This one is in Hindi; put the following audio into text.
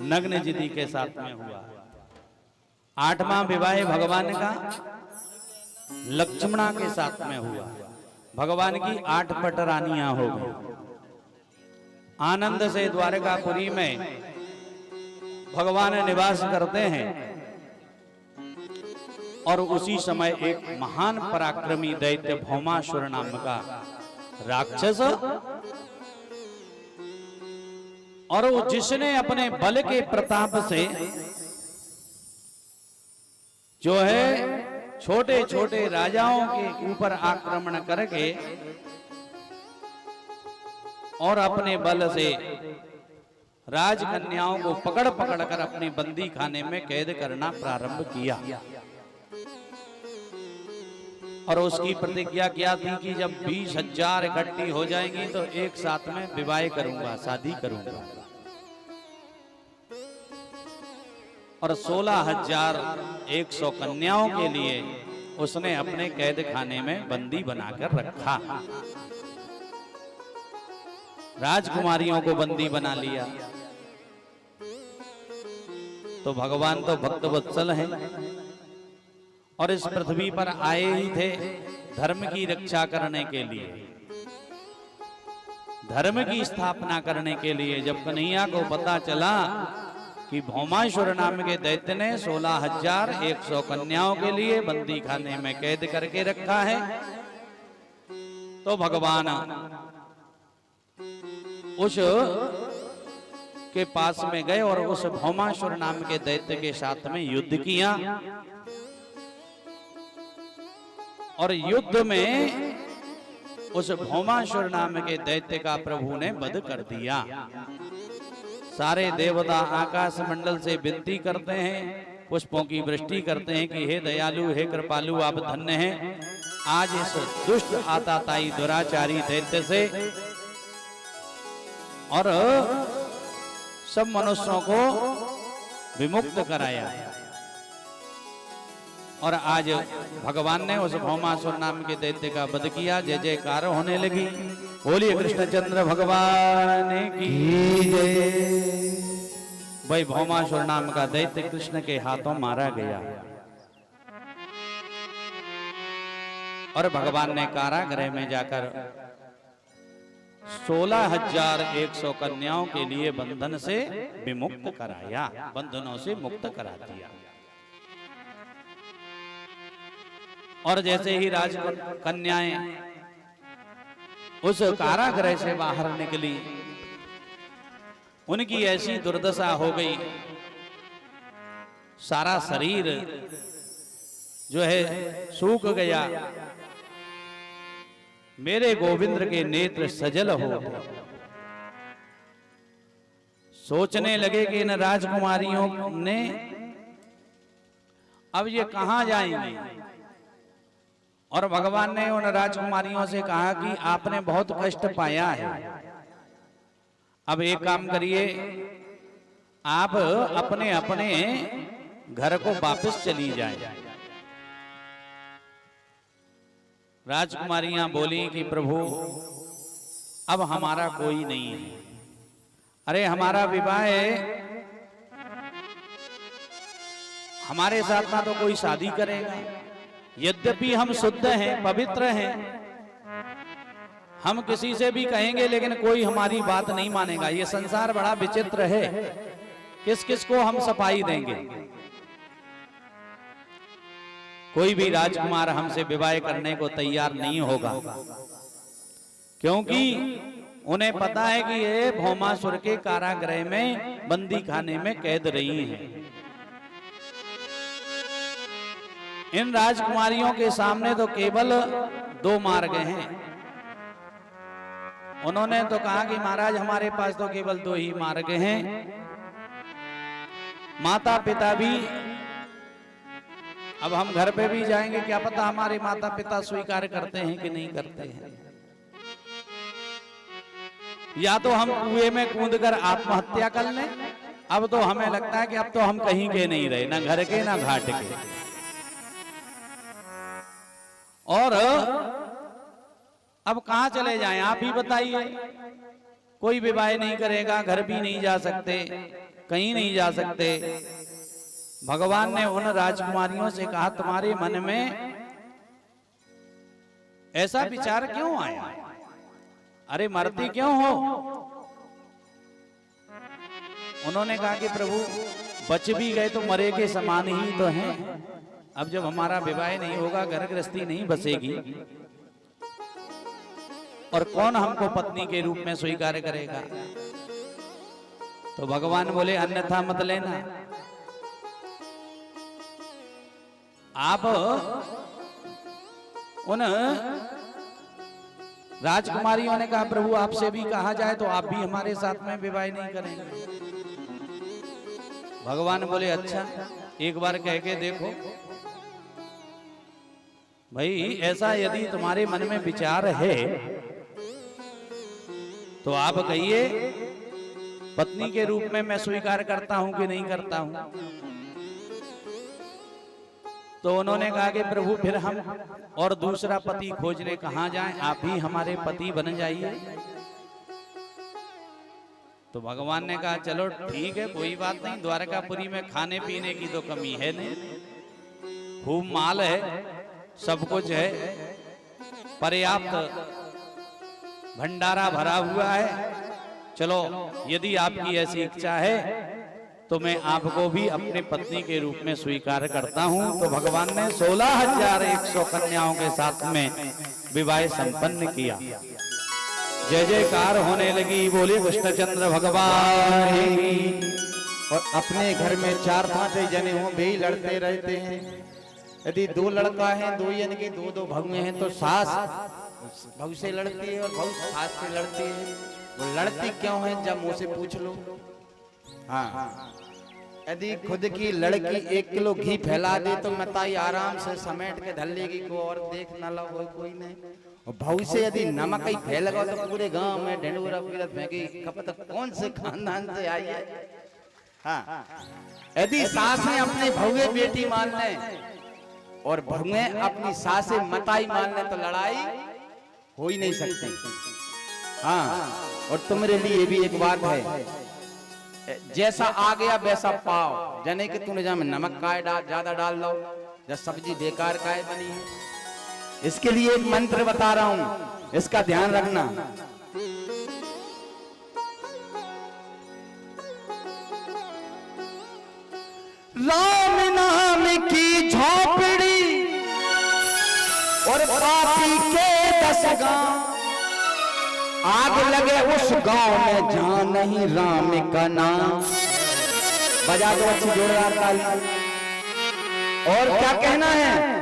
नग्न जिति के साथ में हुआ। 8वां विवाह भगवान का लक्ष्मणा के साथ में हुआ। भगवान की 8 पटरानियां हो गई। आनंद से द्वारकापुरी में भगवान निवास करते हैं और उसी समय एक महान पराक्रमी दैत्य भौमासुर नाम का राक्षस, और वो जिसने अपने बल के प्रताप से जो है छोटे छोटे राजाओं के ऊपर आक्रमण करके और अपने बल से राजकन्याओं को पकड़ पकड़ कर अपने बंदी खाने में कैद करना प्रारंभ किया। और उसकी प्रतिज्ञा क्या थी कि जब 20,000 इकट्ठी हो जाएंगी तो एक साथ में विवाह करूंगा, शादी करूंगा। और 16,100 कन्याओं के लिए उसने अपने कैद खाने में बंदी बनाकर रखा। राजकुमारियों को बंदी बना लिया। तो भगवान तो भक्त वत्सल हैं और इस पृथ्वी पर आए ही थे धर्म की रक्षा करने के लिए, धर्म की स्थापना करने के लिए। जब कन्हैया को पता चला कि भौमासुर नाम के दैत्य ने 16,100 कन्याओं के लिए बंदी खाने में कैद करके रखा है, तो भगवान उस के पास में गए और उस भौमासुर नाम के दैत्य के साथ में युद्ध किया। और युद्ध में उस भौमासुर नाम के दैत्य का प्रभु ने वध कर दिया। सारे देवता आकाश मंडल से विनती करते हैं, पुष्पों की वृष्टि करते हैं कि हे दयालु, हे कृपालु, आप धन्य हैं। आज इस दुष्ट आताताई दुराचारी दैत्य से और सब मनुष्यों को विमुक्त कराया। और आज भगवान ने उस भौमासुर नाम के दैत्य का वध किया। जय जयकार होने लगी। बोलिए कृष्णचंद्र भगवान की जय। भाई भौमासुर नाम का दैत्य कृष्ण के हाथों मारा गया और भगवान ने कारागृह में जाकर 16,100 कन्याओं के लिए बंधन से विमुक्त कराया, बंधनों से मुक्त करा दिया। और जैसे ही राजकन्याएं उस कारागृह से बाहर निकली, उनकी ऐसी दुर्दशा हो गई, सारा शरीर जो है सूख गया। मेरे गोविंद के नेत्र सजल हो गए। सोचने लगे कि इन राजकुमारियों ने अब ये कहां जाएंगी। और भगवान ने उन राजकुमारियों से कहा कि आपने बहुत कष्ट पाया है, अब एक काम करिए, आप अपने अपने घर को वापस चली जाएं। राजकुमारियां बोली कि प्रभु अब हमारा कोई नहीं है। अरे हमारा विवाह है, हमारे साथ ना तो कोई शादी करेगा। यद्यपि हम शुद्ध हैं, पवित्र हैं, हम किसी से भी कहेंगे लेकिन कोई हमारी बात नहीं मानेगा। ये संसार बड़ा विचित्र है, किस किस को हम सफाई देंगे। कोई भी राजकुमार हमसे विवाह करने को तैयार नहीं होगा, क्योंकि उन्हें पता है कि ये भौमासुर के कारागृह में बंदी खाने में कैद रही हैं। इन राजकुमारियों के सामने तो केवल 2 मार्ग हैं। उन्होंने तो कहा कि महाराज हमारे पास तो केवल 2 ही मार्ग हैं। माता पिता भी, अब हम घर पे भी जाएंगे, क्या पता हमारे माता पिता स्वीकार करते हैं कि नहीं करते हैं। या तो हम कुएं में कूदकर आत्महत्या कर लें। अब तो हमें लगता है कि अब तो हम कहीं के नहीं रहे, ना घर के ना घाट के। और अब कहां चले जाएं, आप ही बताइए। कोई विवाह नहीं करेगा, घर भी नहीं जा सकते, कहीं नहीं जा सकते। भगवान ने उन राजकुमारियों से कहा, तुम्हारे मन में ऐसा विचार क्यों आया? अरे मरती क्यों हो? उन्होंने कहा कि प्रभु बच भी गए तो मरे के समान ही तो हैं। अब जब हमारा विवाह नहीं होगा, घर गृहस्थी नहीं बसेगी, और कौन हमको पत्नी के रूप में स्वीकार करेगा? तो भगवान बोले, अन्यथा मत लेना। आप उन राजकुमारियों ने कहा, प्रभु आपसे भी कहा जाए तो आप भी हमारे साथ में विवाह नहीं करेंगे। भगवान बोले, अच्छा एक बार कह के देखो। भाई ऐसा यदि तुम्हारे मन में विचार है तो आप कहिए, पत्नी के रूप में मैं स्वीकार करता हूं कि नहीं करता हूं। तो उन्होंने कहा कि प्रभु फिर हम और दूसरा पति खोजने कहां जाएं, आप ही हमारे पति बन जाइए। तो भगवान ने कहा, चलो ठीक है, कोई बात नहीं। द्वारकापुरी में खाने पीने की तो कमी है नहीं, खूब माल है, सब कुछ है, पर्याप्त भंडारा भरा हुआ है। चलो यदि आपकी ऐसी इच्छा है तो मैं आपको भी अपने पत्नी के रूप में स्वीकार करता हूं। तो भगवान ने 16,100 कन्याओं के साथ में विवाह संपन्न किया। जय जयकार होने लगी, बोले कृष्णचंद्र भगवान की। और अपने घर में 4-5 जने हों, वे ही लड़ते रहते हैं। यदि 2 लड़का है, 2 यानी कि 2-2 भगुए हैं, तो सास बहू से लड़ती है और बहू सास से लड़ती है। वो लड़ती क्यों है, जब मुंह से पूछ लो। हाँ, यदि खुद की लड़की 1 किलो घी फैला दे तो मताई आराम से समेट के धल लेगी, को और देख न लो, कोई नहीं। और बहू से यदि नमक ही फैल गया तो पूरे गांव में ढिंडोरा फिरत फेंकी, कपत कौन से खानदान से आई है। हाँ, यदि सासें अपने भौवे बेटी मान ले और भौवे अपनी सासे मताई मान ले तो लड़ाई हो ही नहीं सकती। हाँ, और तुम्हारे लिए भी एक बात है, जैसा आ गया वैसा पाओ। जाने कि तूने जहाँ नमक का ज्यादा डाल लो, जब सब्जी बेकार का बनी है। इसके लिए एक मंत्र बता रहा हूं, इसका ध्यान रखना। राम नाम की झोपड़ी और पापी के 10 गांव, आग लगे उस गांव में जहां नहीं राम का नाम। बजा दो अच्छी जोरदार ताली। और क्या कहना है?